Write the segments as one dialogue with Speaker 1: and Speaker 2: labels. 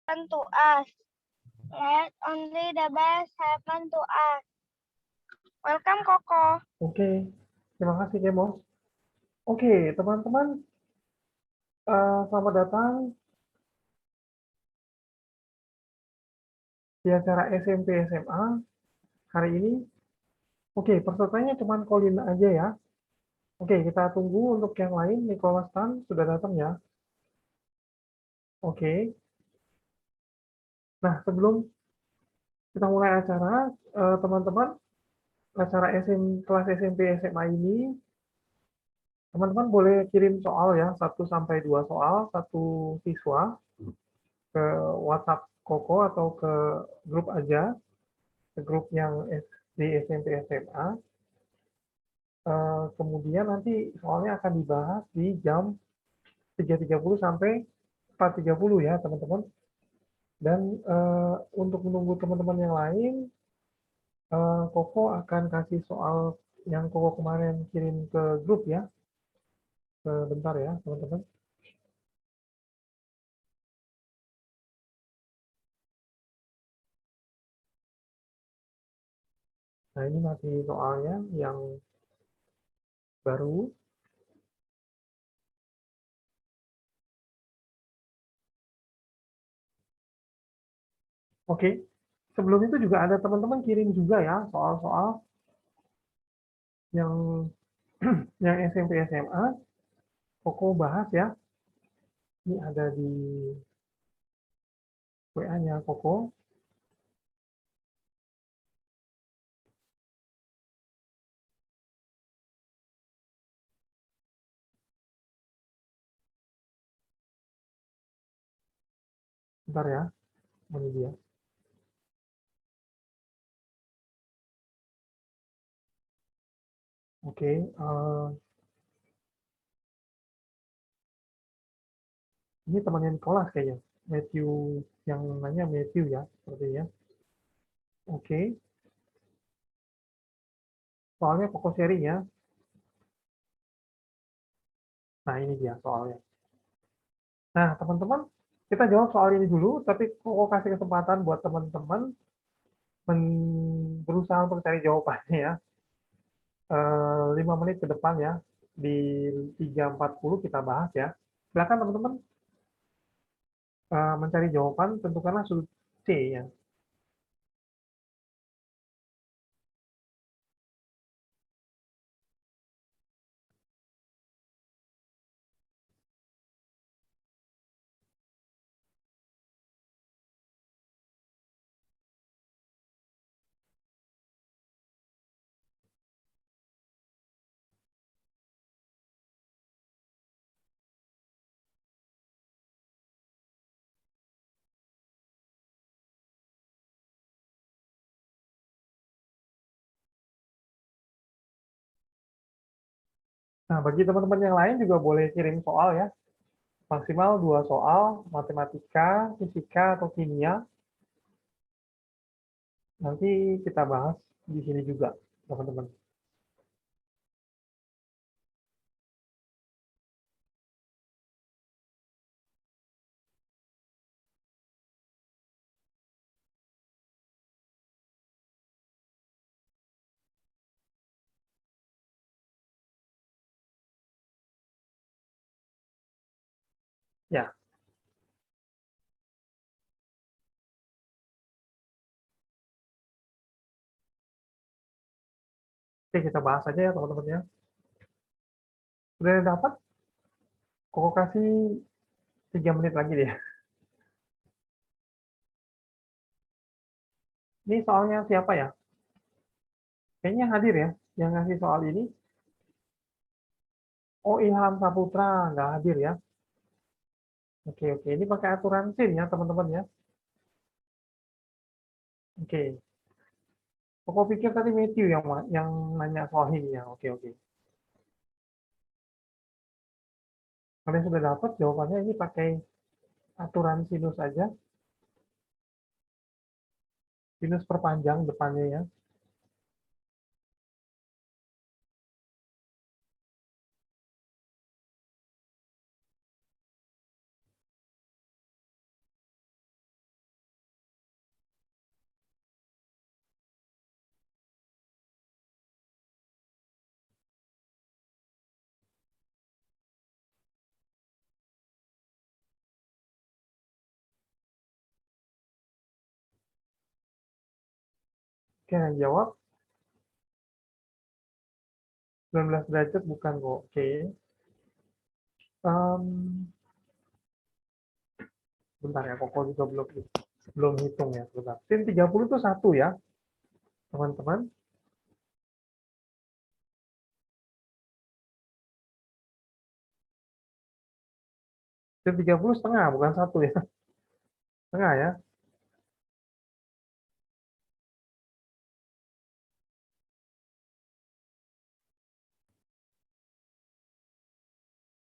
Speaker 1: happen to us. Let only the best happen to us. Welcome, Koko.
Speaker 2: Oke, terima kasih Kemos. Oke, teman-teman, selamat datang di acara SMP SMA hari ini. Oke, pesertanya cuma Colin aja ya. Oke, kita tunggu untuk yang lain. Nicholas Tan sudah datang ya. Oke, nah sebelum kita mulai acara, teman-teman, acara kelas SMP SMA ini, teman-teman boleh kirim soal ya, 1 sampai 2 soal, satu siswa ke WhatsApp Koko atau ke grup aja, ke grup yang di SMP SMA. Kemudian nanti soalnya akan dibahas di jam 3.30 sampai 4.30 ya teman-teman. Dan untuk menunggu teman-teman yang lain, Koko akan kasih soal yang Koko kemarin kirim ke grup ya. Sebentar ya teman-teman. Nah ini masih soalnya yang baru. Oke, sebelum itu juga ada teman-teman kirim juga ya soal-soal yang yang SMP SMA. Koko bahas ya. Ini ada di WA-nya Koko. Bentar ya, ini dia. Oke, ini temannya Nicholas kayaknya. Matthew, yang nanya Matthew ya, sepertinya. Oke, soalnya Koko sharing ya. Nah, ini dia soalnya. Nah, teman-teman, kita jawab soal ini dulu, tapi Koko kasih kesempatan buat teman-teman berusaha untuk cari jawabannya ya. 5 menit ke depan ya, di 3.40 kita bahas ya. Silakan teman-teman mencari jawaban, tentukanlah sudut C ya. Nah, bagi teman-teman yang lain juga boleh kirim soal ya. Maksimal 2 soal, matematika, fisika, atau kimia. Nanti kita bahas di sini juga, teman-teman. Ya, oke kita bahas aja ya teman-teman ya. Sudah dapat? Koko kasih 3 menit lagi deh. Ini soalnya siapa ya? Kayaknya hadir ya, yang ngasih soal ini. Oh, Ilham Saputra, nggak hadir ya. Oke, oke. Ini pakai aturan SIN ya, teman-teman ya. Oke. Koko pikir tadi Matthew yang nanya soal ini ya. Oke, oke. Kalian sudah dapat jawabannya, ini pakai aturan sinus aja. Sinus perpanjang depannya ya. Oke, yang jawab 19 derajat bukan kok. Oke. Bentar ya, Koko juga belum hitung ya. Bentar. Sin 30 itu 1 ya, teman-teman. Sin 30 setengah, bukan 1 ya. Setengah ya.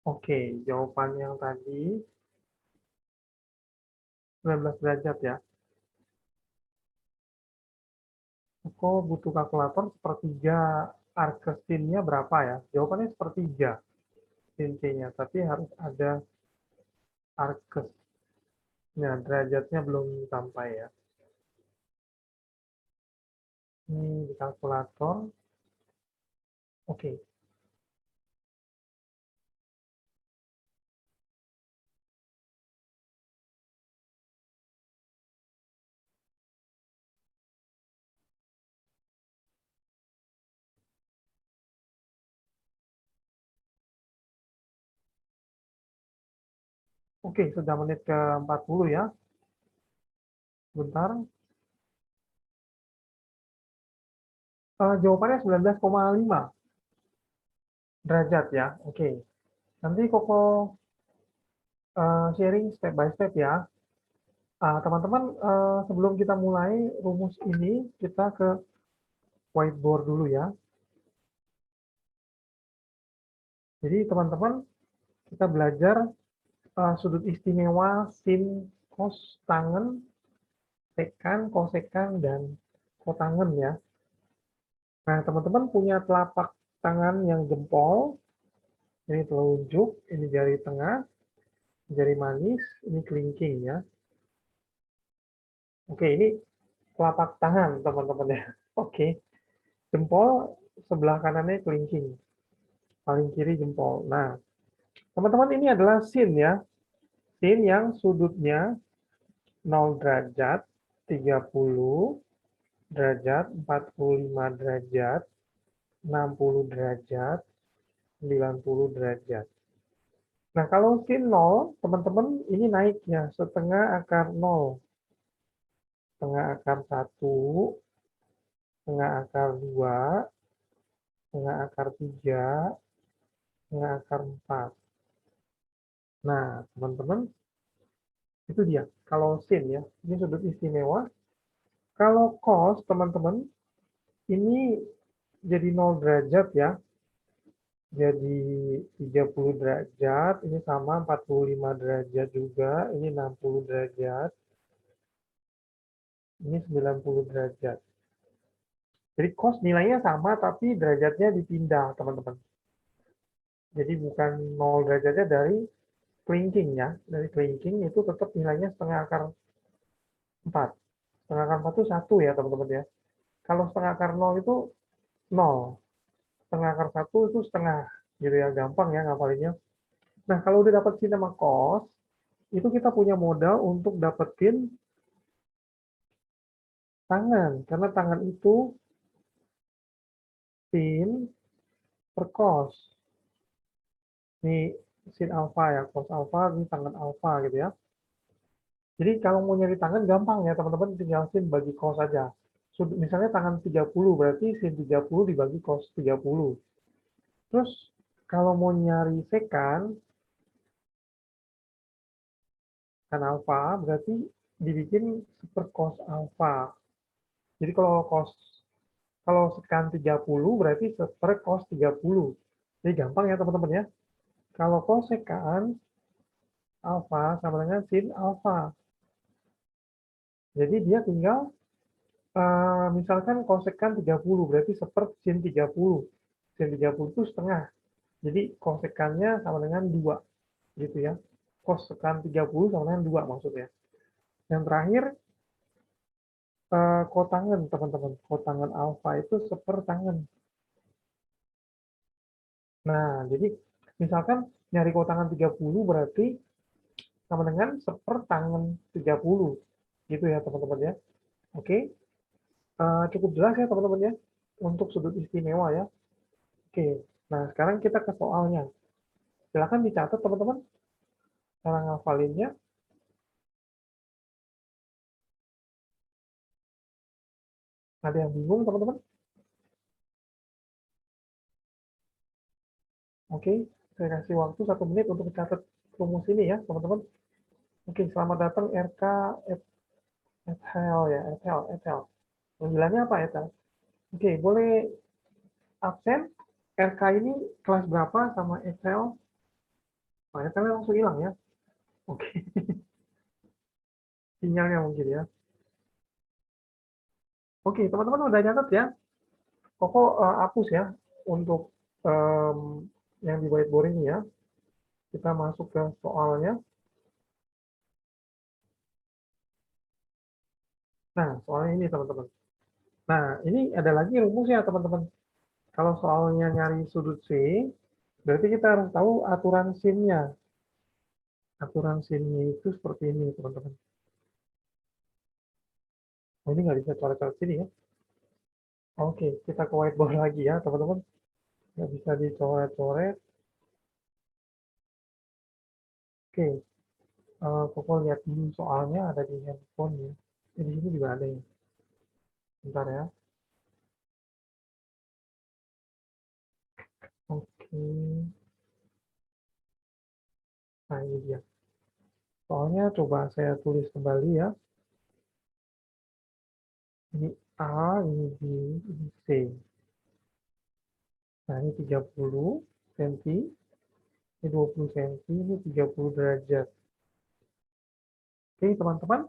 Speaker 2: Oke, jawaban yang tadi 19 derajat ya. Koko butuh kalkulator sepertiga arc sin-nya berapa ya? Jawabannya sepertiga sin C-nya, tapi harus ada arc. Nah, derajatnya belum sampai ya. Ini di kalkulator. Oke. Oke, sudah menit ke 40 ya. Bentar. Jawabannya 19,5 derajat ya. Oke. Nanti Koko sharing step by step ya. Teman-teman, sebelum kita mulai rumus ini, kita ke whiteboard dulu ya. Jadi teman-teman, kita belajar sudut istimewa sin, cos, tangen, sekan, kosekan, dan kotangen ya. Nah, teman-teman punya telapak tangan yang jempol, ini telunjuk, ini jari tengah, jari manis, ini kelingking ya. Oke, ini telapak tangan teman-teman ya. Oke, jempol sebelah kanannya kelingking, paling kiri jempol. Nah, teman-teman ini adalah sin ya. Sin yang sudutnya 0 derajat, 30 derajat, 45 derajat, 60 derajat, 90 derajat. Nah, kalau sin 0, teman-teman ini naiknya setengah akar 0. Setengah akar 1, setengah akar 2, setengah akar 3, setengah akar 4. Nah, teman-teman, itu dia. Kalau sin ya, ini sudut istimewa. Kalau cos, teman-teman, ini jadi 0 derajat ya. Jadi 30 derajat, ini sama 45 derajat juga, ini 60 derajat, ini 90 derajat. Jadi cos nilainya sama, tapi derajatnya dipindah, teman-teman. Jadi bukan 0 derajatnya dari kelingking ya. Dari kelingking itu tetap nilainya setengah akar 4. Setengah akar 4 itu 1 ya, teman-teman ya. Kalau setengah akar 0 itu 0. Setengah akar 1 itu setengah. Gitu ya, gampang ya ngapalinnya. Nah, kalau udah dapat sin sama cos, itu kita punya modal untuk dapetin tangan. Karena tangan itu sin per cos. Ini sin alfa ya, cos alfa, ini tangan alfa gitu ya. Jadi kalau mau nyari tangan gampang ya teman-teman, tinggal sin bagi cos saja. Misalnya tangan 30 berarti sin 30 dibagi cos 30. Terus kalau mau nyari sekan, kan alfa berarti dibikin per cos alfa. Jadi kalau sekan 30 berarti per cos 30. Jadi gampang ya teman-teman ya. Kalau kosekan alfa sama dengan sin alfa. Jadi dia tinggal misalkan kosekan 30 berarti seper sin 30. Sin 30 itu setengah. Jadi kosekannya sama dengan 2 gitu ya. Kosekan 30 sama dengan 2 maksudnya. Yang terakhir kotangen teman-teman. Kotangen alfa itu seper tangen. Nah, jadi misalkan nyari kotangan 30 berarti sama dengan seper tangen 30. Gitu ya teman-teman ya. Oke. Cukup jelas ya teman-teman ya untuk sudut istimewa ya. Oke, nah sekarang kita ke soalnya. Silakan dicatat teman-teman cara ngafalinnya. Ada yang bingung teman-teman? Oke, saya kasih waktu 1 menit untuk mencatat rumus ini ya teman-teman. Oke, selamat datang RK Ethel ya, Ethel. Panggilannya apa Ethel? Oke, boleh absen. RK ini kelas berapa sama Ethel? Nah, Ethel langsung hilang ya. Oke, sinyalnya mungkin ya. Oke, teman-teman udah nyatet ya. Koko hapus ya untuk yang di whiteboard ini ya. Kita masuk ke soalnya. Nah, soalnya ini teman-teman. Nah, ini ada lagi rumusnya teman-teman. Kalau soalnya nyari sudut C, berarti kita harus tahu aturan sinnya. Aturan sinnya itu seperti ini teman-teman. Oh, ini nggak bisa coret-coret sini ya. Oke, kita ke whiteboard lagi ya teman-teman. Nggak bisa dicoret-coret. Oke, Koko lihat dulu soalnya ada di handphone ya. Di sini juga ada ya. Bentar ya. Oke. Nah, ini dia. Soalnya coba saya tulis kembali ya. Ini A, ini B, ini C. Nah, ini 30 cm, ini 20 cm, ini 30 derajat. Oke, teman-teman,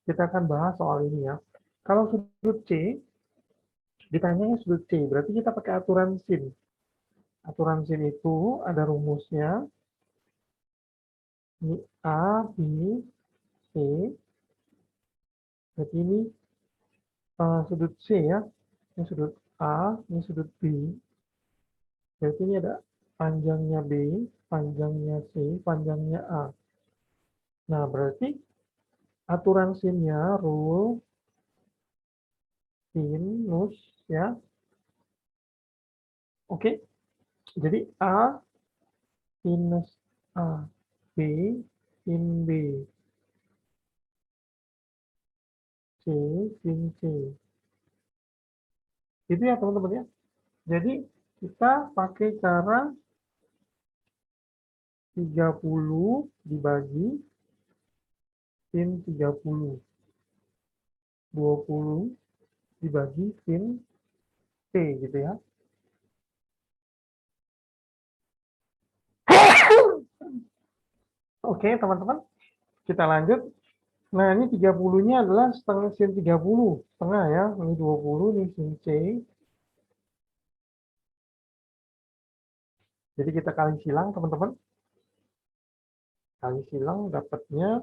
Speaker 2: kita akan bahas soal ini ya. Kalau sudut C, ditanyanya sudut C, berarti kita pakai aturan sin. Aturan sin itu ada rumusnya. Ini A, B, C. Berarti ini sudut C ya. Ini sudut A, ini sudut B. Berarti ini ada panjangnya B, panjangnya C, panjangnya A. Nah, berarti aturan sinnya rule sinus ya. Oke, jadi A sinus A, B sin B, C sin C. Itu ya teman-teman ya. Jadi kita pakai cara 30 dibagi sin 30. 20 dibagi sin C gitu ya. Oke teman-teman, kita lanjut. Nah, ini 30-nya adalah setengah sin 30. Setengah ya. Ini 20, ini sin C. Jadi kita kali silang, teman-teman. Kali silang dapatnya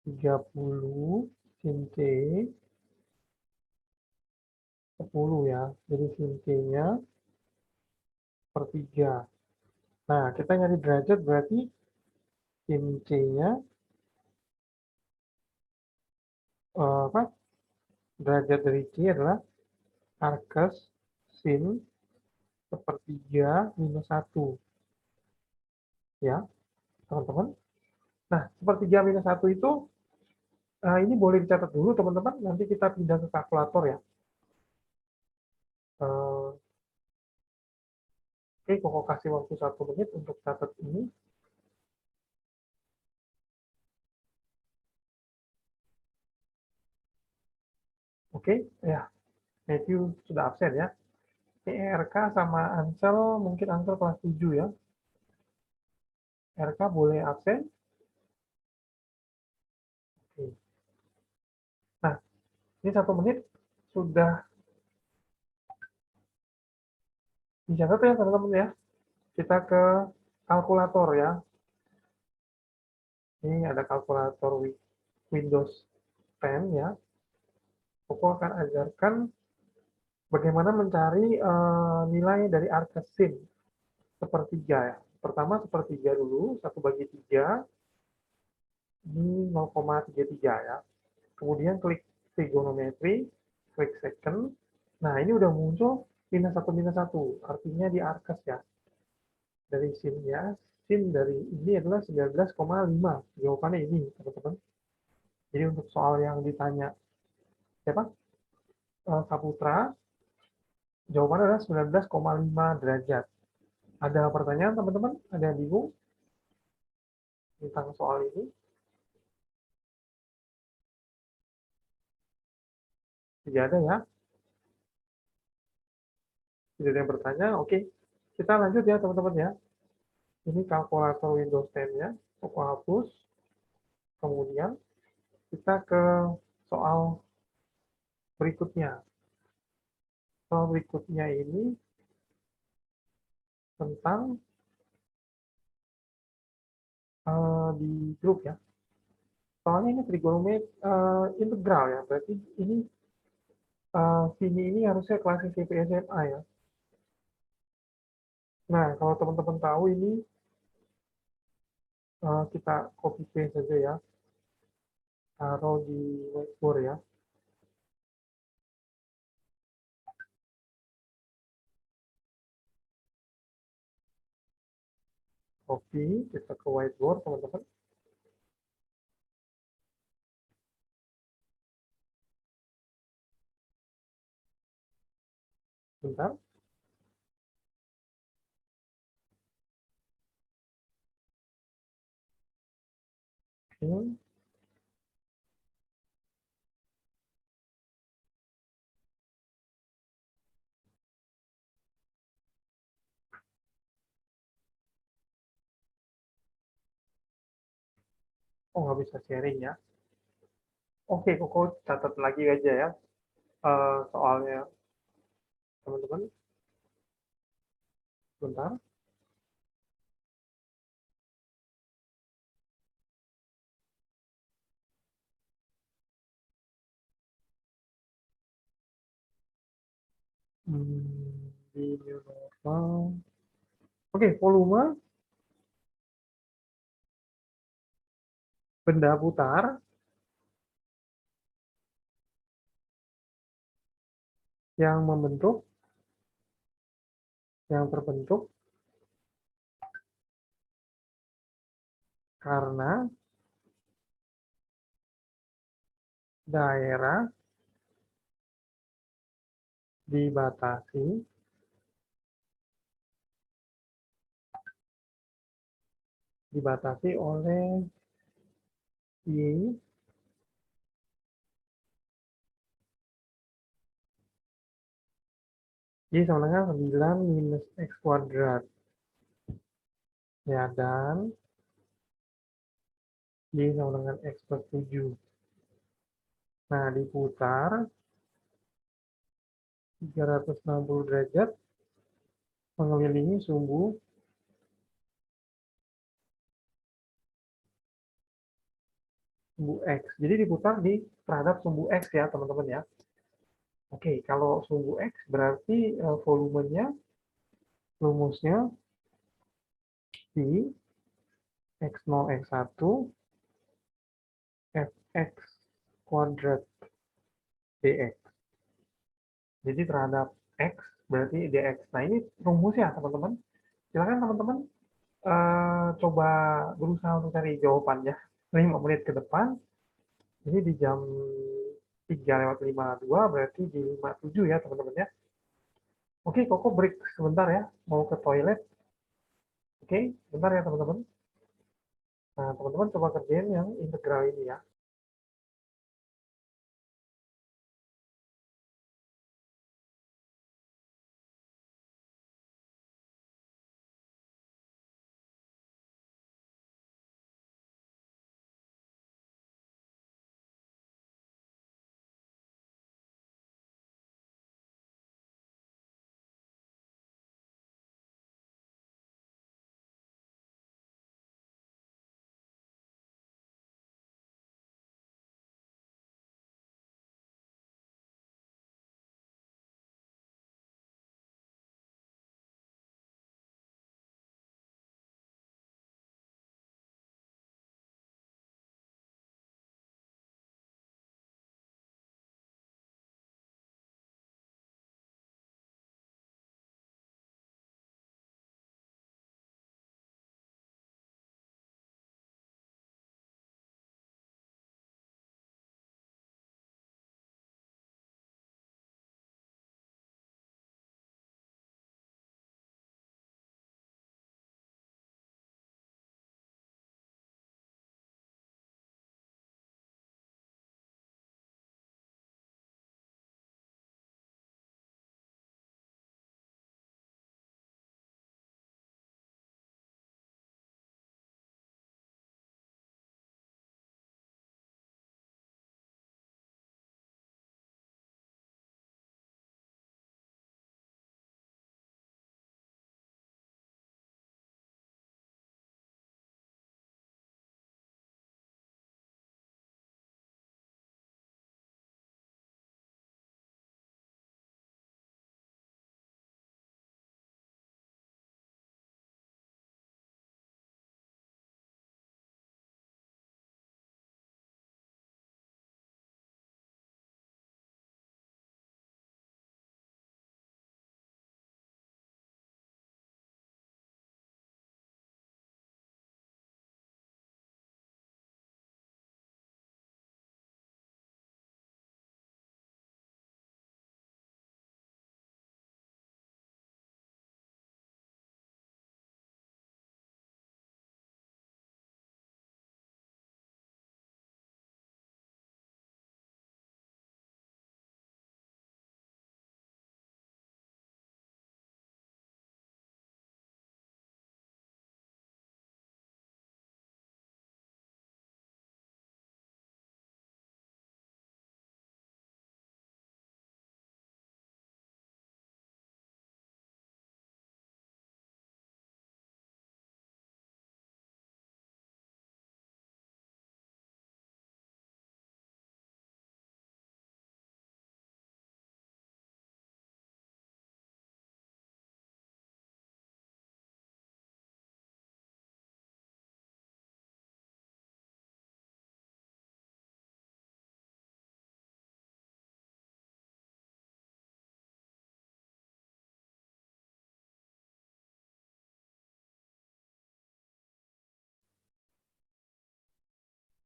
Speaker 2: 30 sin C 10 ya. Jadi sin C-nya per 3. Nah, kita nyari derajat berarti sin C-nya apa? Derajat dari C adalah arcus sin sepertiga minus 1. Ya, teman-teman. Nah, sepertiga minus 1 itu ini boleh dicatat dulu, teman-teman. Nanti kita pindah ke kalkulator ya. Oke, Koko kasih waktu 1 menit untuk catat ini. Oke, ya. Matthew sudah absen ya. RK sama Ansel, mungkin Ansel kelas 7 ya. RK boleh absen. Oke. Nah, ini 1 menit sudah dicatat ya teman-teman ya. Kita ke kalkulator ya. Ini ada kalkulator Windows 10 ya. Koko akan ajarkan bagaimana mencari nilai dari arcus sin sepertiga ya. Pertama sepertiga dulu, 1/3 ini 0,33 ya. Kemudian klik trigonometri, klik second. Nah, ini udah muncul minus 1, artinya di Arcus ya. Dari sin ya, sin dari ini adalah 19,5. Jawabannya ini, teman-teman. Jadi untuk soal yang ditanya, siapa? Saputra, jawabannya adalah 19,5 derajat. Ada pertanyaan, teman-teman? Ada yang bingung tentang soal ini? Tidak ada ya? Tidak ada yang bertanya? Oke. Kita lanjut ya, teman-teman ya. Ini kalkulator Windows 10-nya. Aku hapus. Kemudian kita ke soal berikutnya. Soal berikutnya ini tentang di grup ya. Soalnya ini trigonometri integral ya. Berarti ini sini ini harusnya kelas SMP SMA ya. Nah, kalau teman-teman tahu ini kita copy paste saja ya. Taruh di whiteboard ya. Copy, kita ke whiteboard teman-teman. Bentar. Oke. Oh, nggak bisa sharing ya. Oke, Koko catat lagi aja ya soalnya teman-teman. Bentar. Di new normal. Oke, volume benda putar yang terbentuk karena daerah dibatasi oleh Y. Y sama dengan 9 minus X kuadrat. Ya, dan Y sama dengan X plus 7. Nah, diputar 360 derajat mengelilingi sumbu X. Jadi diputar terhadap sumbu X ya, teman-teman ya. Oke, kalau sumbu X berarti volumenya, rumusnya di X0, X1, Fx kuadrat dx. Jadi terhadap X berarti dx. Nah, ini rumusnya, teman-teman. Silakan teman-teman coba berusaha untuk cari jawabannya 5 menit ke depan. Ini di jam 3:52, berarti di 57 ya, teman-teman ya. Oke, Koko break sebentar ya, mau ke toilet. Oke, bentar ya, teman-teman. Nah, teman-teman coba kerjain yang integral ini ya.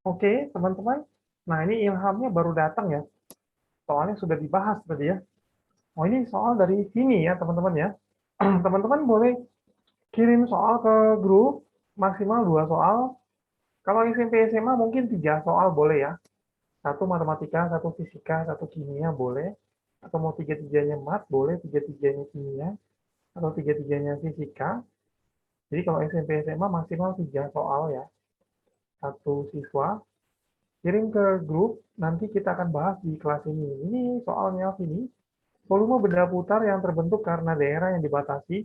Speaker 2: Oke, teman-teman. Nah, ini ilhamnya baru datang ya. Soalnya sudah dibahas tadi ya. Oh, ini soal dari sini ya, teman-teman ya. Teman-teman boleh kirim soal ke grup, maksimal 2 soal. Kalau SMP SMA mungkin 3 soal boleh ya. Satu matematika, satu fisika, satu kimia boleh. Atau mau tiga-tiganya mat, boleh tiga-tiganya kimia. Atau tiga-tiganya fisika. Jadi kalau SMP SMA maksimal 3 soal ya. Satu siswa. Kirim ke grup, nanti kita akan bahas di kelas ini. Ini soalnya ini. Volume benda putar yang terbentuk karena daerah yang dibatasi.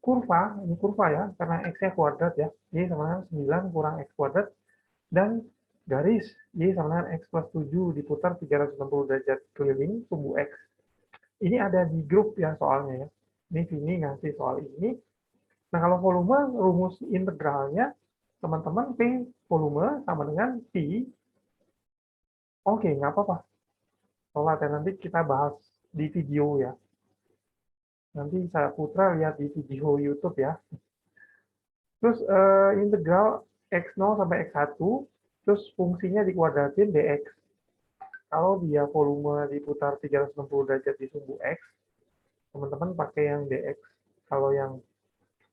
Speaker 2: Kurva, ini kurva ya, karena X-nya kuadrat ya. Y sama dengan 9 kurang X kuadrat. Dan garis Y sama dengan X plus 7 diputar 360 derajat keliling sumbu X. Ini ada di grup ya soalnya ya. Ini sini ngasih soal ini. Nah kalau volume, rumus integralnya, teman-teman P volume sama dengan Pi. Oke, nggak apa-apa. Soalnya nanti kita bahas di video ya. Nanti saya putra lihat di video YouTube ya. Terus integral x0 sampai x1, terus fungsinya dikuadratin dx. Kalau dia volume diputar 360 derajat di sumbu x, teman-teman pakai yang dx. Kalau yang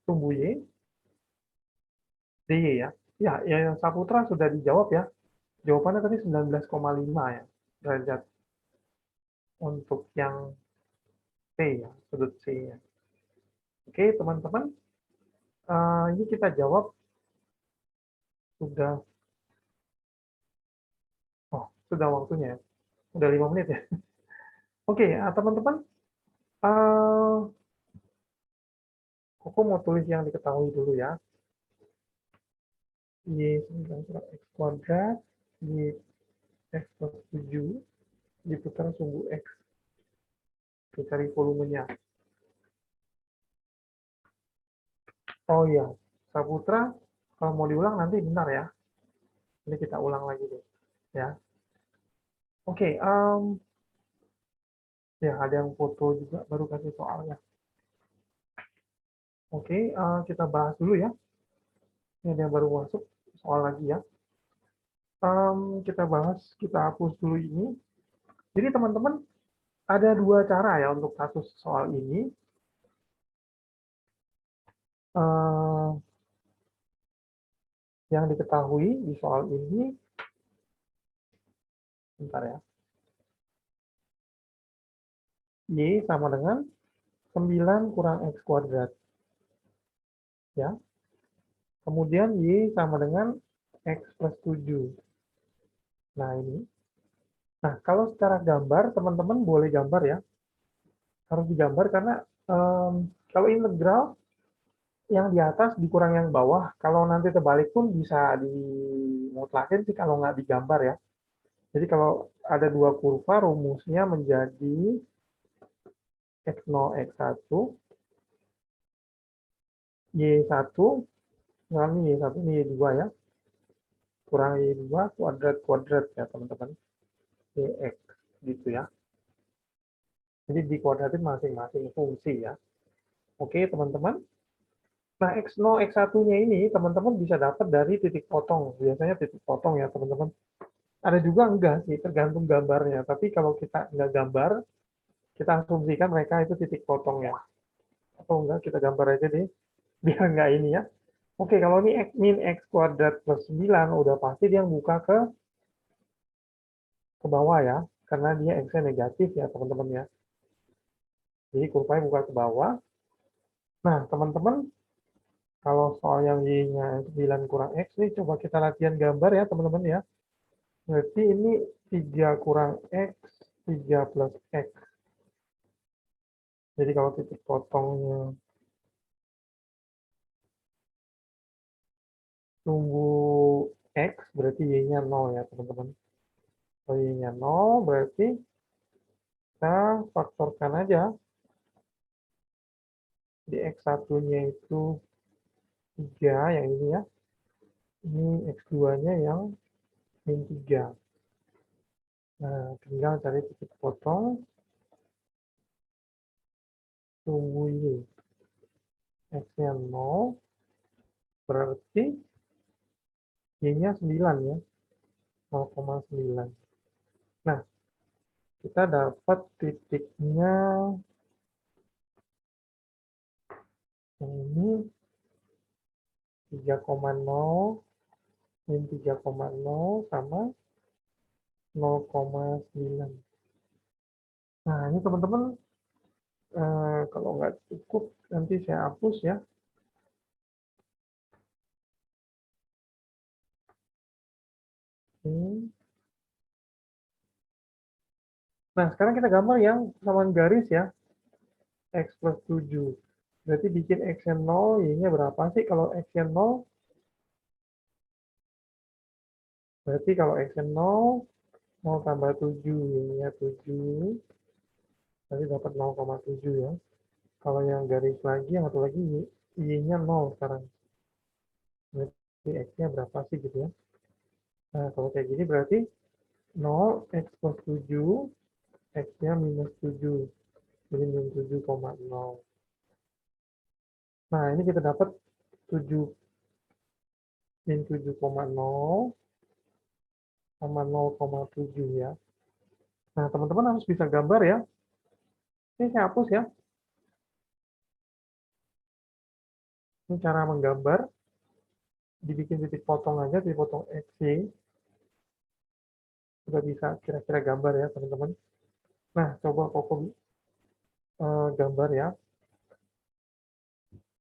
Speaker 2: sumbu y, dy ya. Ya, yang Saputra sudah dijawab ya. Jawabannya tadi 19,5 ya derajat untuk yang C ya, sudut C ya. Oke, teman-teman. Ini kita jawab sudah, oh, sudah waktunya ya. Udah 5 menit ya. Oke, teman-teman. Aku mau tulis yang diketahui dulu ya. Y 9 kurang X kuadrat, Y X plus 7, diputar sumbu X. Kita cari volumenya. Oh iya, Saputra, kalau mau diulang nanti benar ya. Ini kita ulang lagi deh. Ya. Oke, ya ada yang foto juga baru kasih soalnya. Oke, kita bahas dulu ya. Ini ada yang baru masuk soal lagi ya. Kita bahas, kita hapus dulu ini. Jadi teman-teman ada 2 cara ya untuk kasus soal ini. Yang diketahui di soal ini, bentar ya, Y sama dengan 9 kurang X kuadrat. Ya. Kemudian Y sama dengan X plus 7. Nah, ini. Nah, kalau secara gambar, teman-teman boleh gambar ya. Harus digambar karena kalau integral, yang di atas dikurang yang bawah. Kalau nanti terbalik pun bisa dimutlakin sih kalau nggak digambar ya. Jadi kalau ada 2 kurva, rumusnya menjadi X0, X1, Y1, nah ini Y1, ini Y2 ya. Kurang Y2 kuadrat ya teman-teman. YX gitu ya. Jadi dikuadratin masing-masing fungsi ya. Oke teman-teman. Nah X0, X1-nya ini teman-teman bisa dapat dari titik potong. Biasanya titik potong ya teman-teman. Ada juga enggak sih, tergantung gambarnya. Tapi kalau kita enggak gambar, kita asumsikan mereka itu titik potong ya. Atau enggak, kita gambar aja deh. Biar enggak ini ya. Oke, kalau ini X min X kuadrat plus 9, udah pasti dia buka ke bawah ya. Karena dia X-nya negatif ya teman-teman ya. Jadi kurvanya buka ke bawah. Nah, teman-teman, kalau soal yang Y-nya 9 kurang X, nih coba kita latihan gambar ya teman-teman ya. Berarti ini 3 kurang X, 3 plus X. Jadi kalau titik potongnya sumbu X, berarti Y-nya 0 ya teman-teman. Kalau Y-nya 0, berarti kita faktorkan aja. Di X1-nya itu 3, yang ini ya. Ini X2-nya yang min 3. Nah, tinggal cari titik potong, tunggu ini. X-nya 0, berarti Y-nya 9 ya. 0,9. Nah, kita dapat titiknya yang ini 3,0 min 3,0 sama 0,9. Nah, ini teman-teman, kalau nggak cukup nanti saya hapus ya. Nah, sekarang kita gambar yang samaan garis ya, X plus 7. Berarti bikin X-nya 0, Y-nya berapa sih? Kalau X-nya 0, berarti kalau X-nya 0, 0 tambah 7, Y-nya 7, berarti dapat 0,7 ya. Kalau yang garis lagi, yang satu lagi, Y-nya 0 sekarang. Berarti X-nya berapa sih gitu ya. Nah, kalau kayak gini berarti 0, X plus 7, X-nya minus 7. Jadi minus 7,0. Nah, ini kita dapat 7 min 7,0 sama 0,7 ya. Nah, teman-teman harus bisa gambar ya. Ini saya hapus ya. Ini cara menggambar. Dibikin titik potong aja, titik potong X, Y. Sudah bisa kira-kira gambar ya, teman-teman. Nah, coba Koko gambar ya.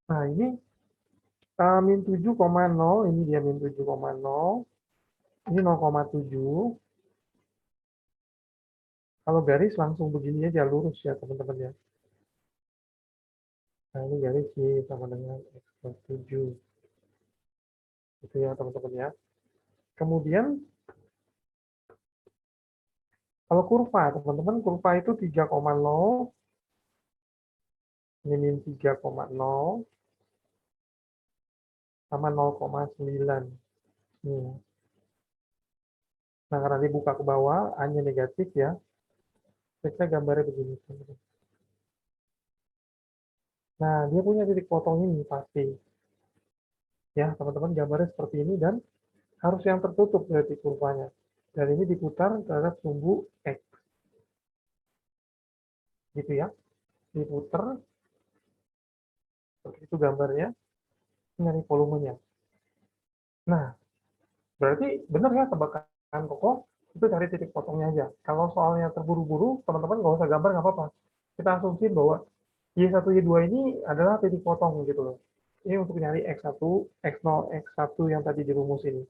Speaker 2: Nah, ini min 7,0, ini dia min 7,0. Ini 0,7. Kalau garis langsung begini aja, lurus ya, teman-teman ya. Nah, ini garis Y sama dengan X plus 7. Gitu ya, teman-teman ya. Kemudian, kalau kurva, teman-teman, kurva itu 3,0, ini min 3,0, sama 0,9. Nih. Nah, karena dibuka ke bawah, A-nya negatif ya. Kita gambarnya begini. Teman-teman. Nah, dia punya titik potong ini pasti. Ya, teman-teman gambarnya seperti ini dan harus yang tertutup berarti kurvanya. Dan ini diputar terhadap sumbu X. Gitu ya. Diputar. Seperti itu gambarnya. Nyari volumenya. Nah, berarti benar ya tebakan Koko. Itu cari titik potongnya aja. Kalau soalnya terburu-buru, teman-teman nggak usah gambar, nggak apa-apa. Kita asumsi bahwa Y1, Y2 ini adalah titik potong gitu loh. Ini untuk nyari X1, X0, X1 yang tadi di rumus ini.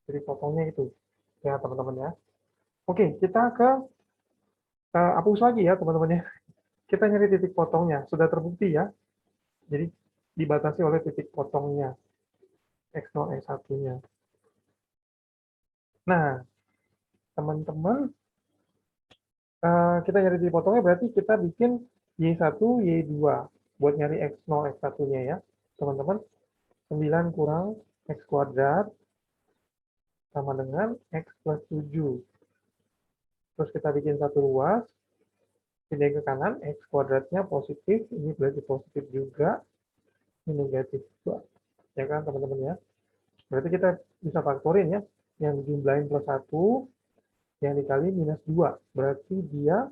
Speaker 2: Titik potongnya itu. Ya, teman-teman ya. Oke, kita ke hapus lagi ya, teman-teman ya. Kita nyari titik potongnya. Sudah terbukti ya. Jadi dibatasi oleh titik potongnya. X0, X1-nya. Nah, teman-teman, kita nyari titik potongnya berarti kita bikin Y1, Y2 buat nyari X0, X1-nya ya. Teman-teman, 9 kurang X kuadrat sama dengan X plus 7. Terus kita bikin satu ruas, pindah ke kanan, X kuadratnya positif, ini berarti positif juga, ini negatif juga. Ya kan teman-teman ya. Berarti kita bisa faktorin ya, yang dijumlahin plus 1, yang dikali minus 2. Berarti dia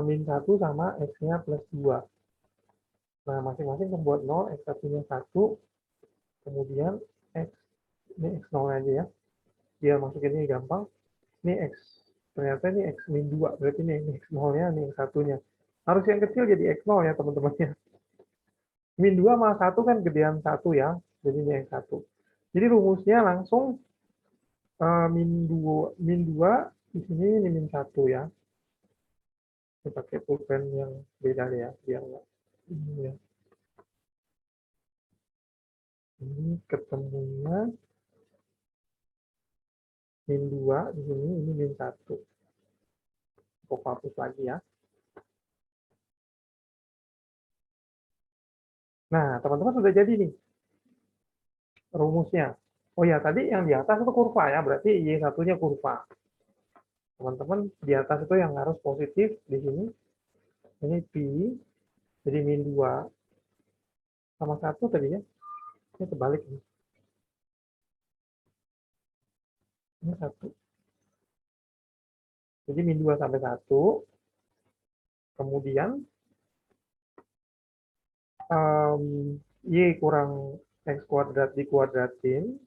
Speaker 2: min 1 sama X-nya plus 2. Nah, masing-masing membuat 0, X1-nya 1, kemudian X, ini X0 aja ya. Biar masukin ini gampang. Ini X, ternyata ini X min 2, berarti ini X0-nya, ini X1-nya. Harus yang kecil jadi X0 ya teman-teman ya. Min 2 sama 1 kan gedean 1 ya, jadi ini X1. Jadi rumusnya langsung min 2 di sini ini min 1 ya. Kita pakai pulpen yang beda ya, biar ini ya. Ini ketemunya min 2 di sini, ini min 1. Aku hapus lagi ya. Nah, teman-teman sudah jadi nih rumusnya. Oh ya, tadi yang di atas itu kurva ya, berarti Y1-nya kurva. Teman-teman, di atas itu yang harus positif di sini. Ini Pi, jadi min 2 sama 1 tadi ya. Ini terbalik nih. Ini 1. Jadi min 2 sampai 1. Kemudian Y kurang X kuadrat dikuadratin.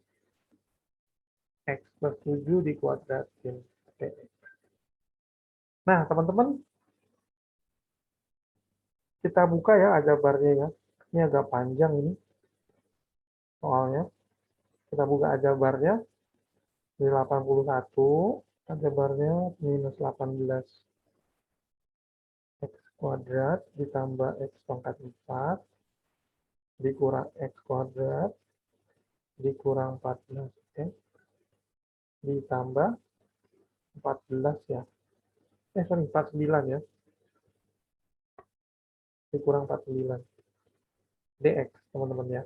Speaker 2: X plus 7 dikuadratin. Oke. Nah, teman-teman, kita buka ya aljabarnya ya. Ini agak panjang ini soalnya. Kita buka aljabarnya. Di 81, aljabarnya minus 18. X kuadrat ditambah X pangkat 4 dikurang X kuadrat dikurang 14. Oke. Ditambah 14 ya. Sorry, 49 ya. Dikurang 49. dx, teman-teman ya.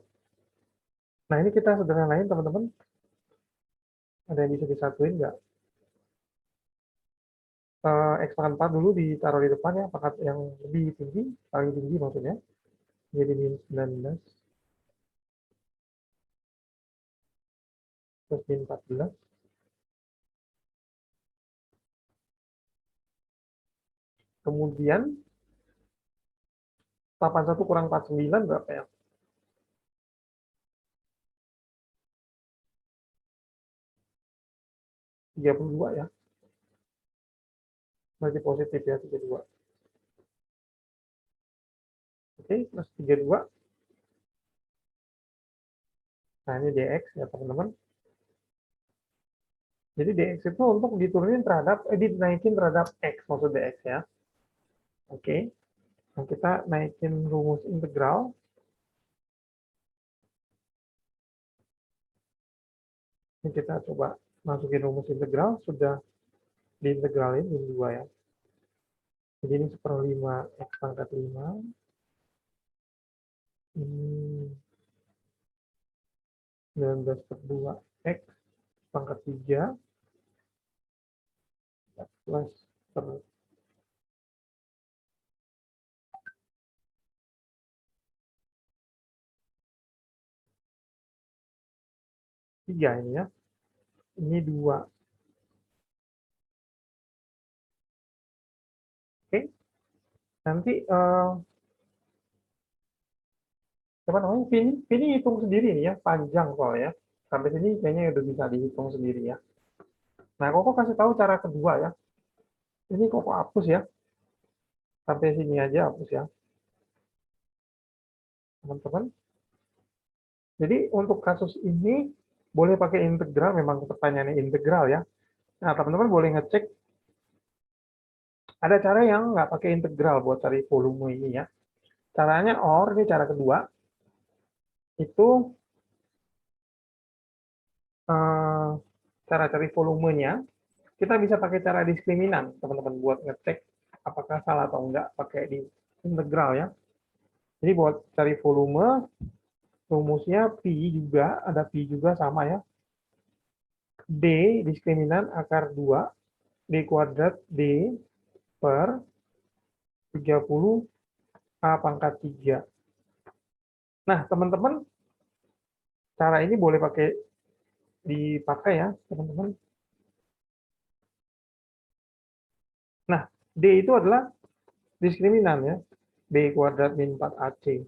Speaker 2: Nah, ini kita sederhanain, teman-teman. Ada yang bisa disatuin nggak? X pangkat 4 dulu ditaruh di depan ya, pangkat yang lebih tinggi, paling tinggi maksudnya. Jadi minus 19 plus min 14. Kemudian 81 kurang 49 berapa ya? 32 ya. Masih positif ya, 32. Oke, plus 32. Nah, ini dx ya, teman-teman. Jadi dx itu untuk diturunin terhadap, dinaikin terhadap x, maksud dx ya. Oke. Nah, kita naikin rumus integral. Ini kita coba masukin rumus integral, sudah diintegralin ini 2 ya. Jadi ini 1/5 x pangkat 5. Ini 19/2 x pangkat 3 plus per 3 ini ya. Ini 2. Oke. Nanti apa namanya? Ini hitung sendiri nih ya, panjang soalnya. Sampai sini kayaknya udah bisa dihitung sendiri ya. Nah, Koko kasih tahu cara kedua ya. Ini Koko hapus ya. Sampai sini aja hapus ya, teman-teman. Jadi untuk kasus ini boleh pakai integral, memang pertanyaannya integral ya. Nah, teman-teman boleh ngecek ada cara yang nggak pakai integral buat cari volume ini ya. Caranya ini cara kedua. Itu cara cari volumenya. Kita bisa pakai cara diskriminan, teman-teman, buat ngecek apakah salah atau enggak pakai di integral ya. Jadi buat cari volume, rumusnya pi juga, ada pi juga sama ya. D diskriminan akar 2, D kuadrat D per 30 A pangkat 3. Nah, teman-teman, cara ini boleh dipakai ya, teman-teman. Nah, D itu adalah diskriminan ya. B kuadrat min 4AC.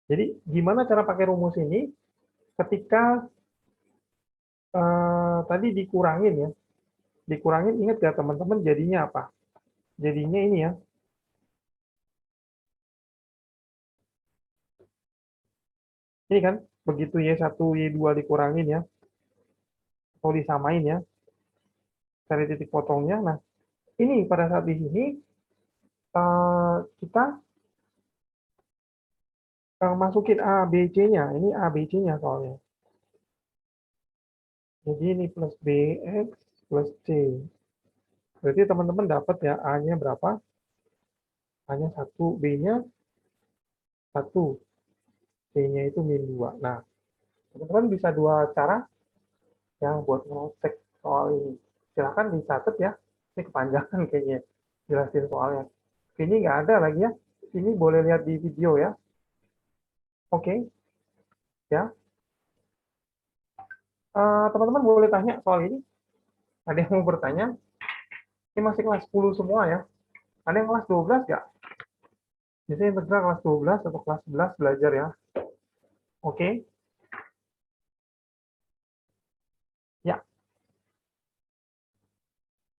Speaker 2: Jadi, gimana cara pakai rumus ini? Ketika tadi dikurangin ya. Dikurangin, ingat ya teman-teman, jadinya apa? Jadinya ini ya. Ini kan, begitu Y1, Y2 dikurangin ya. Atau disamain ya. Cari titik potongnya. Nah, ini pada saat di sini, kita masukin A, B, C-nya. Ini A, B, C-nya soalnya. Jadi ini plus BX plus C. Berarti teman-teman dapat ya A-nya berapa? A-nya 1, B-nya 1, C-nya itu min 2. Nah, teman-teman bisa dua cara yang buat ngecek soal ini. Silahkan dicatat ya. Ini kepanjangan kayaknya jelasin soalnya. Ini nggak ada lagi ya. Ini boleh lihat di video ya. Oke. Ya. Teman-teman boleh tanya soal ini. Ada yang mau bertanya? Ini masih kelas 10 semua ya. Ada yang kelas 12 nggak? Biasanya integral kelas 12 atau kelas 11 belajar ya. Oke, ya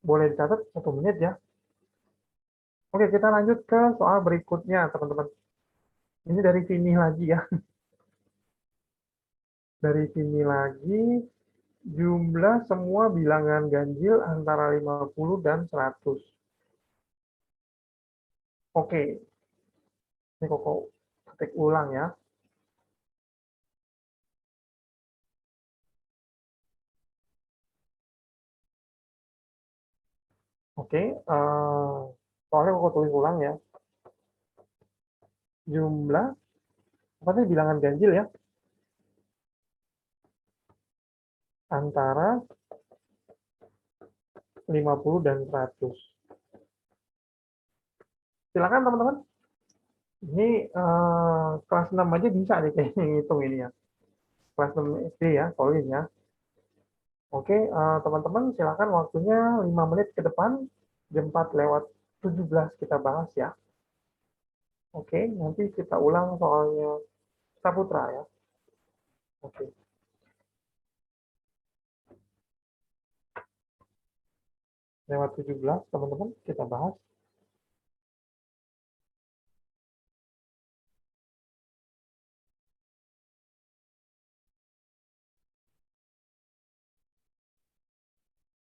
Speaker 2: boleh dicatat 1 menit ya. Oke, kita lanjut ke soal berikutnya teman-teman. Ini dari sini lagi ya. Dari sini lagi, jumlah semua bilangan ganjil antara 50 dan 100. Oke, ini Koko ketik ulang ya. Oke, soalnya Koko tulis ulang ya. Jumlah, apa sih bilangan ganjil ya? Antara 50 dan 100. Silakan teman-teman. Ini kelas 6 aja bisa nih kayaknya ngitung ini ya. Kelas 6 SD ya, Colin ya. Oke, teman-teman silakan waktunya 5 menit ke depan, jam 4 lewat 17 kita bahas ya. Oke, nanti kita ulang soalnya Saputra ya. Oke, lewat 17 teman-teman kita bahas.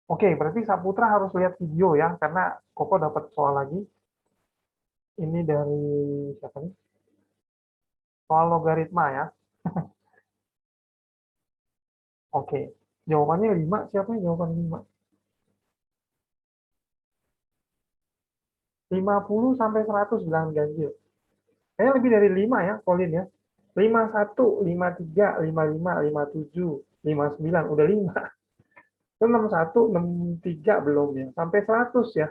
Speaker 2: Oke, berarti Saputra harus lihat video ya, karena Koko dapat soal lagi. Ini dari siapa nih? Soal logaritma ya. Oke, jawabannya 5. Siapa yang jawaban 5? 50 sampai 100 bilangan ganjil. Kayaknya lebih dari 5 ya, Colin ya. 51, 53, 55, 57, 59, udah 5. Itu 61, 63 belum ya. Sampai 100 ya,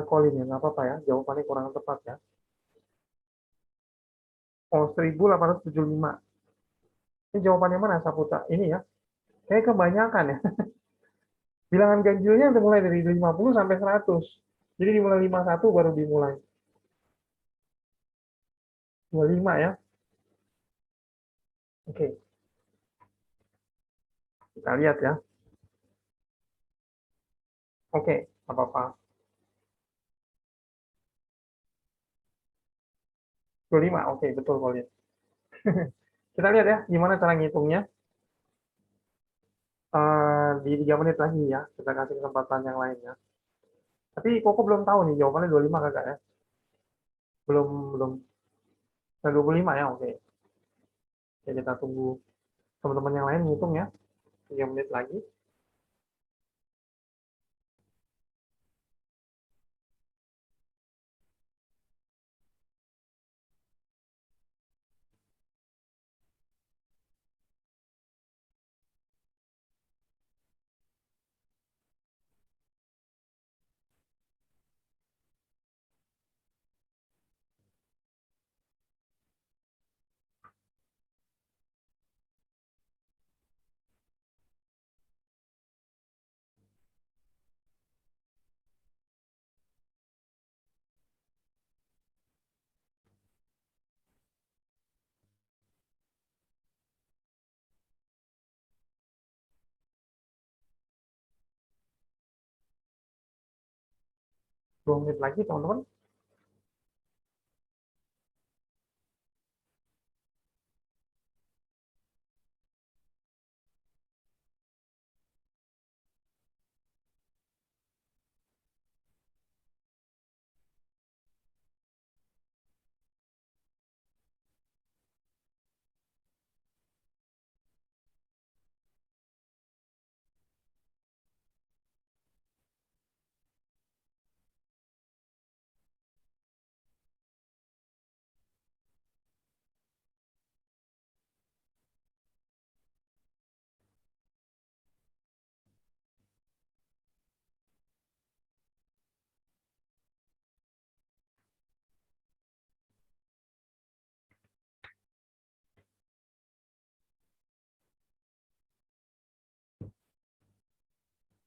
Speaker 2: Colin ya. Nggak apa-apa ya, jawabannya kurang tepat ya. Oh, 1875. Ini jawabannya mana, Saputra? Ini ya. Kayak kebanyakan ya. Bilangan ganjilnya udah mulai dari 50 sampai 100. Jadi dimulai 51 baru dimulai. 25 ya. Oke, kita lihat ya. Oke, apa-apa. 25, oke, betul Colin. Kita lihat ya, gimana cara ngitungnya. Di 3 menit lagi ya, kita kasih kesempatan yang lainnya. Tapi Koko belum tahu nih jawabannya 25 kagak ya? Belum, belum. 25 ya, oke. Oke, kita tunggu teman-teman yang lain ngitung ya. 3 menit lagi. Dua menit lagi teman-teman.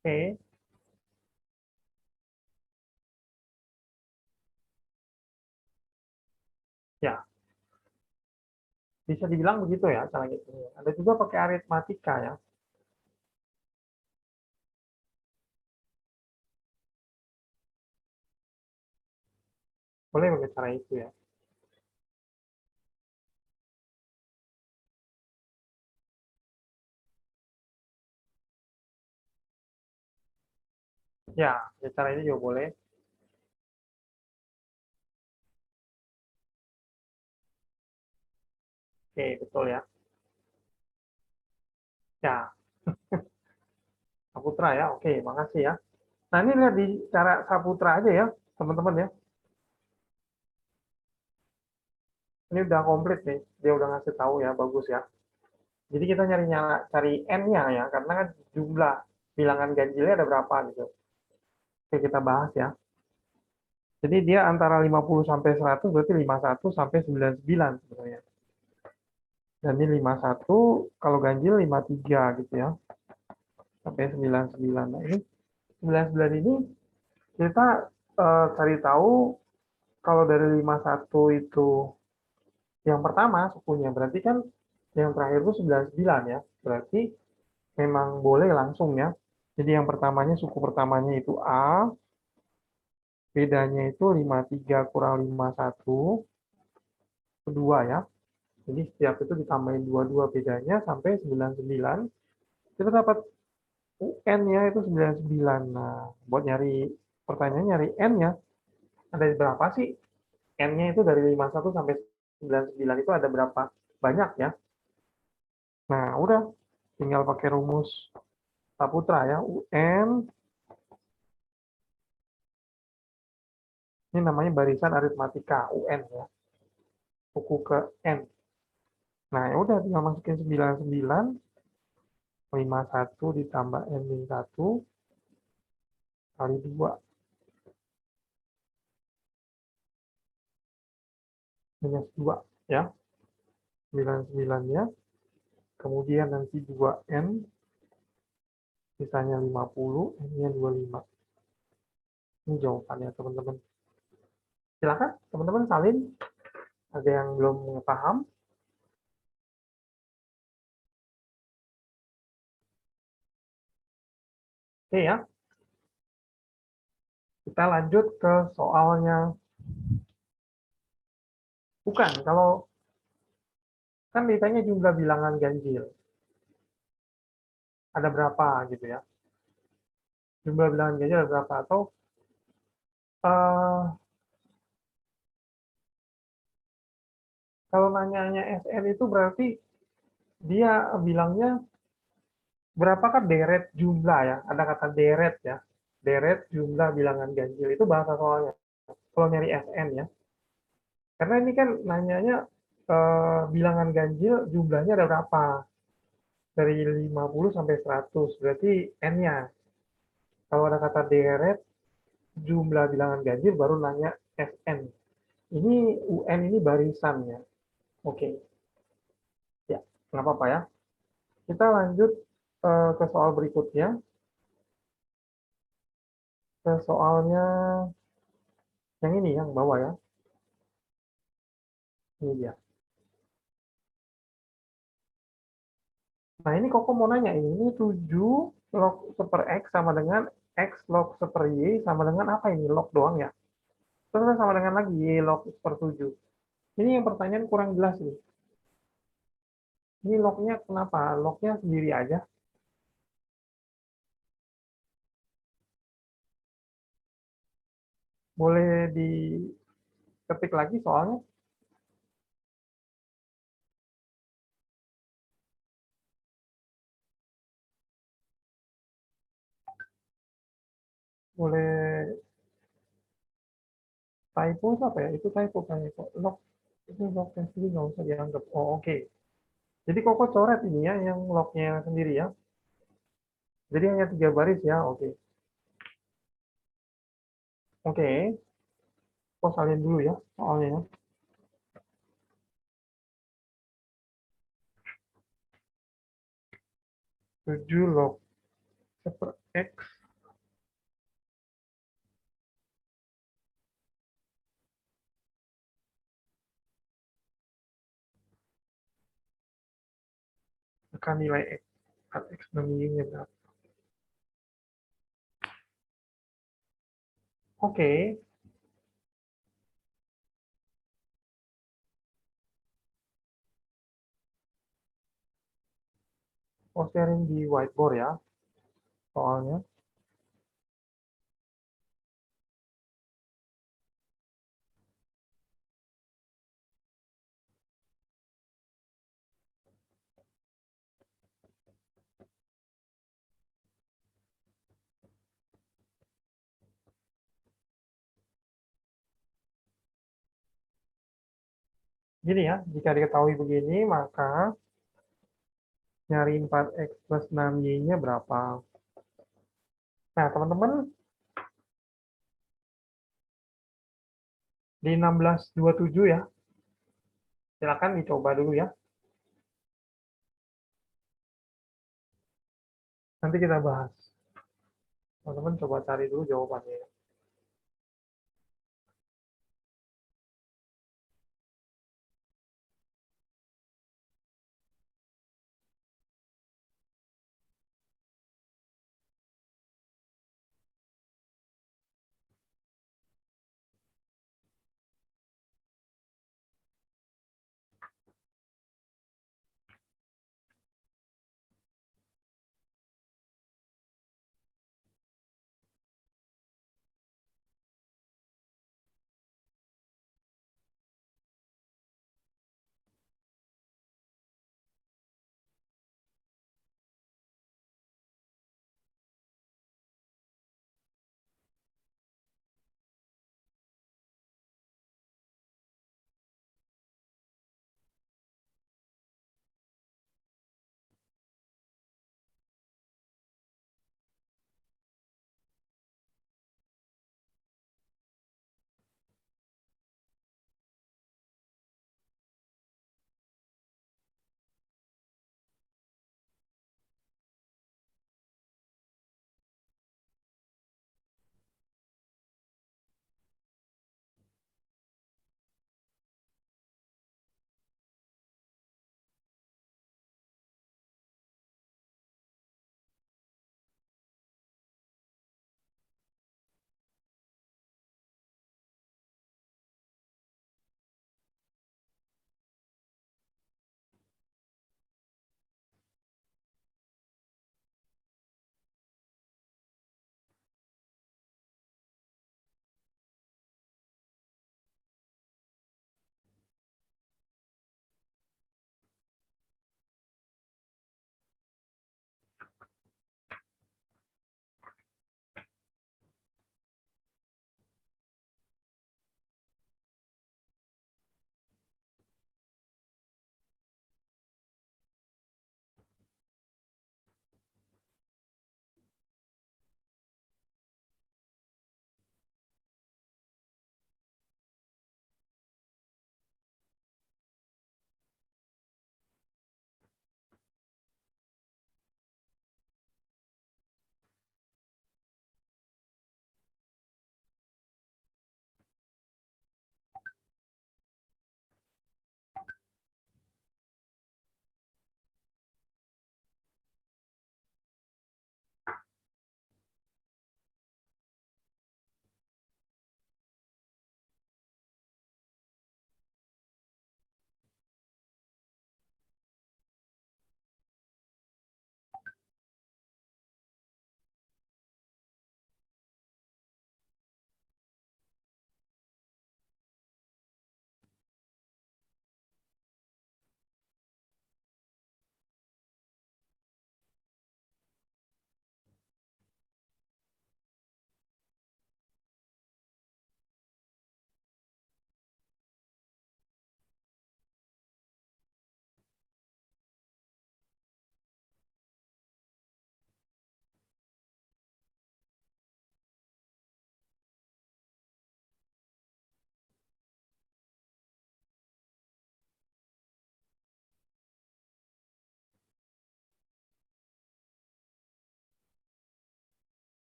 Speaker 2: Oke. Ya, bisa dibilang begitu ya cara ngitungnya. Ada juga pakai aritmatika ya. Boleh pakai cara itu ya. Ya, ya cara ini juga boleh. Oke, betul ya. Ya, Saputra ya. Oke, makasih ya. Nah, ini lihat di cara Saputra aja ya, teman-teman ya. Ini udah komplit nih. Dia udah ngasih tahu ya, bagus ya. Jadi kita cari n-nya ya, karena kan jumlah bilangan ganjilnya ada berapa gitu. Oke, kita bahas ya. Jadi dia antara 50 sampai 100 berarti 51 sampai 99 sebenarnya. Dan ini 51 kalau ganjil 53 gitu ya. Sampai 99. Nah, ini 99 ini kita cari tahu kalau dari 51 itu yang pertama sukunya berarti kan yang terakhir itu 99 ya. Berarti memang boleh langsung ya. Jadi yang pertamanya suku pertamanya itu A, bedanya itu 53 kurang 51, kedua ya. Jadi setiap itu ditambahin 22 bedanya sampai 99. Kita dapat UN-nya itu 99. Nah, buat nyari pertanyaan nyari N-nya, ada berapa sih? N-nya itu dari 51 sampai 99 itu ada berapa banyak ya? Nah, udah tinggal pakai rumus Saputra ya. UN, ini namanya barisan aritmatika, UN ya. Suku ke N. Nah, ya udah tinggal masukin 99, 51 ditambah N min 1 kali 2 minus 2 ya. 99-nya, kemudian nanti 2N, sisanya 50, N-nya 25. Ini jawabannya teman-teman. Silakan teman-teman salin. Ada yang belum paham? Oke ya, kita lanjut ke soalnya. Bukan, kalau kan ditanya jumlah bilangan ganjil. Ada berapa gitu ya. Jumlah bilangan ganjil ada berapa? Atau uh, kalau nanyanya SN itu berarti dia bilangnya berapakah deret jumlah ya. Ada kata deret ya. Deret jumlah bilangan ganjil. Itu bahasa soalnya. Kalau nyari SN ya. Karena ini kan nanyanya bilangan ganjil jumlahnya ada berapa? Dari 50 sampai 100, berarti N-nya. Kalau ada kata deret, jumlah bilangan ganjil baru nanya SN. Ini UN ini barisannya. Oke, ya, nggak apa-apa ya. Kita lanjut ke soal berikutnya. Ke soalnya yang ini, yang bawah ya. Ini dia. Nah, ini Koko mau nanya ini 7 log per X sama dengan X log per Y sama dengan apa ini? Log doang ya? Terus sama dengan lagi Y log per 7. Ini yang pertanyaan kurang jelas nih. Ini lognya kenapa? Lognya sendiri aja. Boleh diketik lagi soalnya. Boleh typo apa ya? Itu typo kayaknya kok. Log itu lognya sendiri nggak usah dianggap. Oh, oke. Jadi Koko coret ini ya, yang lognya sendiri ya. Jadi hanya 3 baris ya. Oke. Oke. Kok salin dulu ya soalnya ya. 7 log per X akan nilai X. X 6Y-nya berapa? Oke, mau sharing di whiteboard ya soalnya. Gini ya, jika diketahui begini, maka nyari 4X plus 6Y-nya berapa? Nah, teman-teman, di 1627 ya, silakan dicoba dulu ya. Nanti kita bahas. Teman-teman coba cari dulu jawabannya.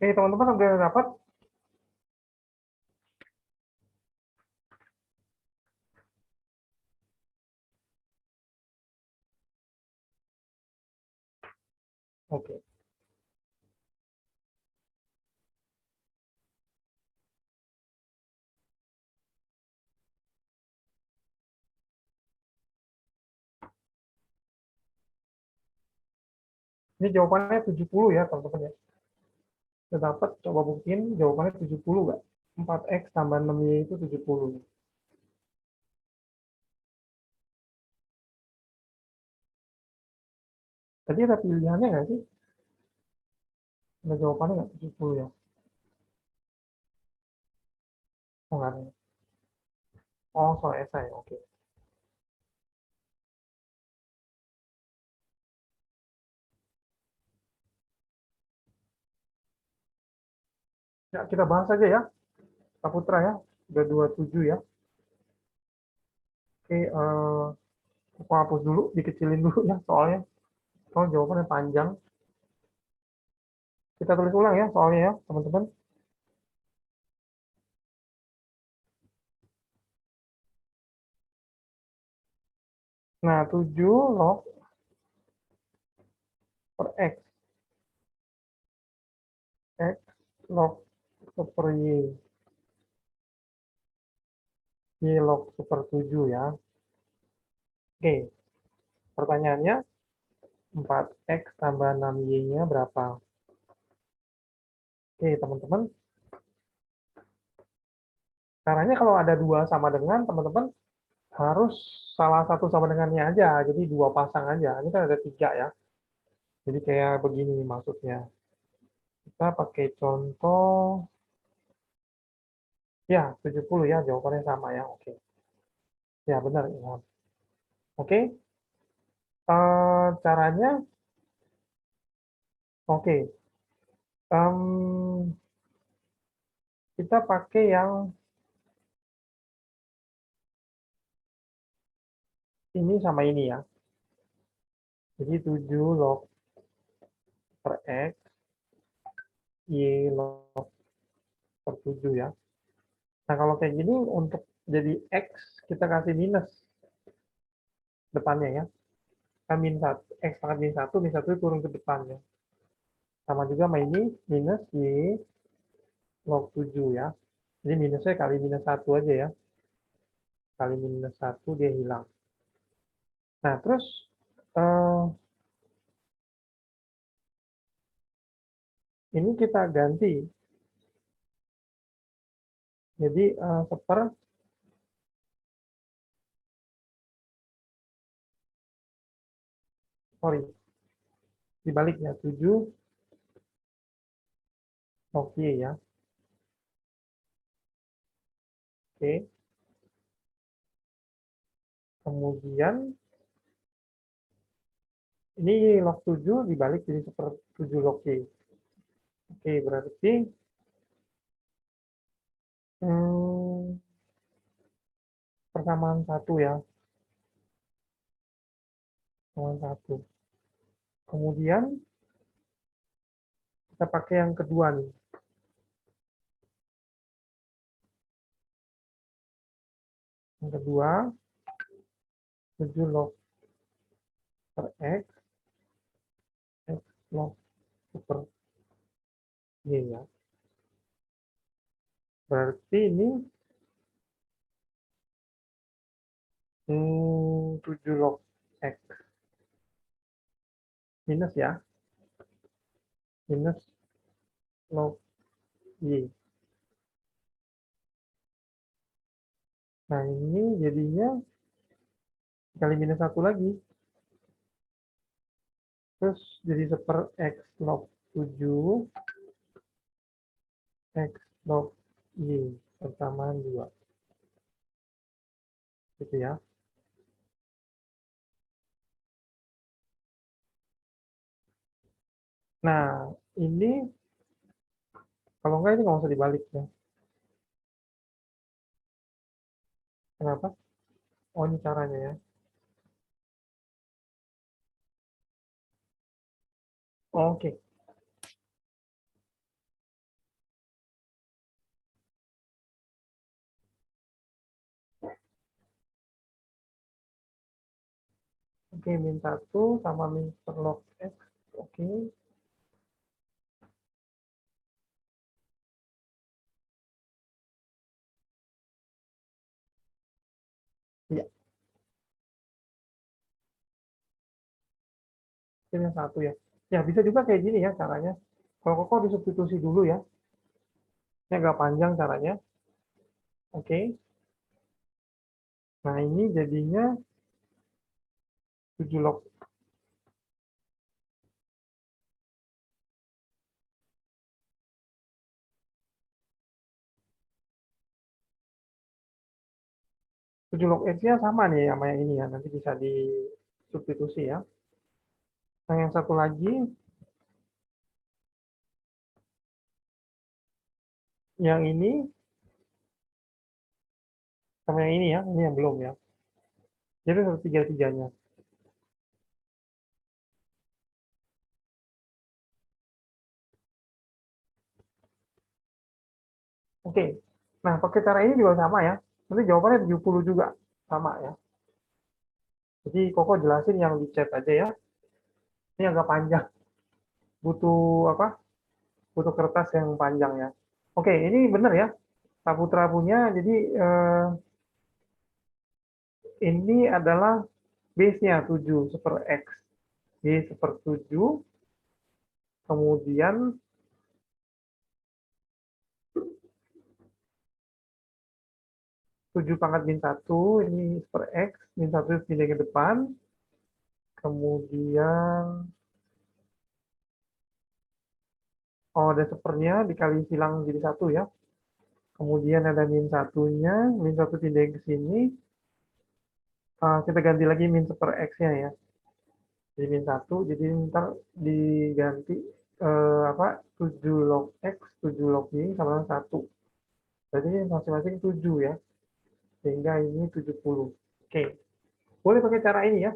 Speaker 2: Oke, teman-teman udah dapat? Oke. Ini jawabannya 70 ya, teman-teman ya. Udah dapat, coba buktiin jawabannya 70 nggak? 4x tambah 6y itu 70. Tadi ada pilihannya nggak sih? Ada jawabannya nggak 70 ya? Oh, nggak ada. Oh, soal esai, oke. Ya, kita bahas aja ya, Pak Putra ya. Udah 27 ya. Oke, aku hapus dulu, dikecilin dulu ya soalnya. Soal jawabannya panjang. Kita tulis ulang ya soalnya ya, teman-teman. Nah, 7 log per x. X log super y. Y log super 7 ya. Oke, pertanyaannya 4x tambah 6y-nya berapa? Oke, teman-teman. Caranya kalau ada dua sama dengan, teman-teman harus salah satu sama dengannya aja. Jadi dua pasang aja. Ini kan ada tiga ya. Jadi kayak begini maksudnya. Kita pakai contoh, ya 70 ya, jawabannya sama ya. Oke. Ya benar, Ilham. Oke, caranya, oke. Em, kita pakai yang ini sama ini ya. Jadi 7 log per X, Y log per 7 ya. Nah, kalau kayak gini untuk jadi X, kita kasih minus depannya ya. Kan min 1, X pangkat min 1 turun ke depannya. Sama juga sama ini, minus Y log 7 ya. Jadi minusnya kali minus 1 aja ya. Kali minus 1 dia hilang. Nah, terus eh, ini kita ganti. Jadi sorry, dibaliknya 7 log Y ya. Oke. Kemudian ini Y log 7 dibalik jadi 7 log Y. Oke, berarti hmm, persamaan satu ya. Persamaan satu. Kemudian kita pakai yang kedua nih. Yang kedua, 7 log per X, X log super Y ya. Berarti ini 7 log X minus ya. Minus log Y. Nah, ini jadinya kali minus 1 lagi. Terus jadi seper X log 7, X log Y, persamaan 2. Gitu ya. Nah, ini kalau enggak ini nggak usah dibalik ya. Kenapa? Oh, ini caranya ya. Oke. Oke, min 1 sama min log X. Oke. Ya, ini satu ya. Ya, bisa juga kayak gini ya caranya. Kalau kok disubstitusi dulu ya. Ini agak panjang caranya. Oke. Nah, ini jadinya 7 log 7 log X-nya sama nih sama yang ini ya. Nanti bisa disubstitusi ya. Nah, yang satu lagi, yang ini sama yang ini ya. Ini yang belum ya. Jadi satu tiga-tiganya. Oke. Nah, pakai cara ini juga sama ya. Nanti jawabannya 70 juga. Sama ya. Jadi Koko jelasin yang di chat aja ya. Ini agak panjang. Butuh apa? Butuh kertas yang panjang ya. Oke, ini benar ya. Saputra punya. Jadi ini adalah base-nya 7 super X. Y super 7. Kemudian 7 pangkat min 1. Ini super X. Min 1 pindah ke depan. Kemudian oh, ada supernya dikali silang jadi 1 ya. Kemudian ada min 1-nya. Min 1 pindah ke sini. Kita ganti lagi min super X-nya ya. Jadi min 1, jadi ntar diganti apa 7 log X, 7 log Y sama dengan 1. Berarti masing-masing 7 ya. Sehingga ini 70. Oke. Boleh pakai cara ini ya.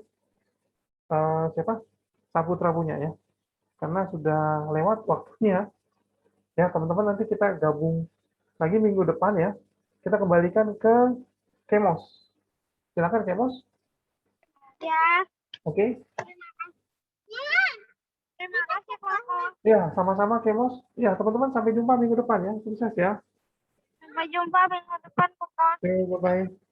Speaker 2: Siapa? Saputra punya ya. Karena sudah lewat waktunya. Ya, teman-teman nanti kita gabung lagi minggu depan ya. Kita kembalikan ke Kemos. Silakan Kemos.
Speaker 1: Ya,
Speaker 2: Oke.
Speaker 1: terima kasih Koko.
Speaker 2: Ya, sama-sama Kemos. Ya, teman-teman sampai jumpa minggu depan ya. Sukses ya.
Speaker 1: Sampai jumpa minggu depan Koko.
Speaker 2: Oke, bye-bye.